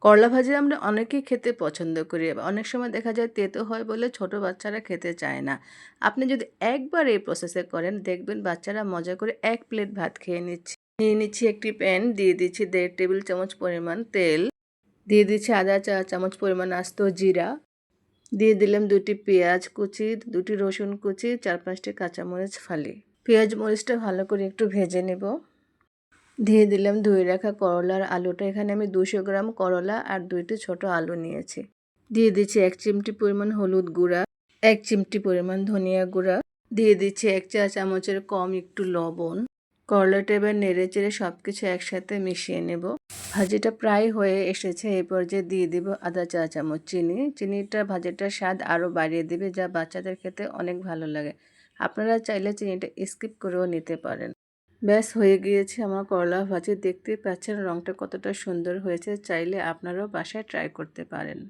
করলা ভাজি আমরা অনেকেই খেতে পছন্দ করি। অনেক সময় দেখা যায় তেতো হয় বলে ছোট বাচ্চারা খেতে চায় না। আপনি যদি একবার এই প্রসেসে করেন দেখবেন বাচ্চারা মজা করে ১ প্লেট ভাত খেয়ে নিচ্ছে। নিয়ে নিচ্ছি একটি প্যান, দিয়ে দিচ্ছি ১.৫ টেবিল চামচ পরিমাণ তেল, দিয়ে দিচ্ছি আধা চা চামচ পরিমাণ আস্ত জিরা, দিয়ে দিলাম ২টি পেঁয়াজ কুচি, ২টি রসুন কুচি, ৪-৫টি কাঁচামরিচ ফালি। পেঁয়াজ মরিচটা ভালো করে একটু ভেজে নেব। দিয়ে দিলাম ধুয়ে রাখা করলা আর আলুটা। এখানে আমি ২০০ গ্রাম করলা আর ২টি ছোট আলু নিয়েছি। দিয়ে দিচ্ছি ১ চিমটি পরিমাণ হলুদ গুঁড়া, ১ চিমটি পরিমাণ ধনিয়া গুঁড়া, দিয়ে দিচ্ছি ১ চা চামচের কম একটু লবণ। করলাটা এবার নেড়েচেড়ে সব কিছু একসাথে মিশিয়ে নেব। ভাজিটা প্রায় হয়ে এসেছে, এই পর্যায়ে দিয়ে দেব আধা চা চামচ চিনি। চিনিটা ভাজিটার স্বাদ আরও বাড়িয়ে দেবে, যা বাচ্চাদের খেতে অনেক ভালো লাগে। আপনারা চাইলে চিনিটা স্কিপ করেও নিতে পারেন। ব্যাস হয়ে গিয়েছে আমার করলা ভাজি। দেখতেই পাচ্ছেন রঙটা কতটা সুন্দর হয়েছে। চাইলে আপনারাও বাসায় ট্রাই করতে পারেন।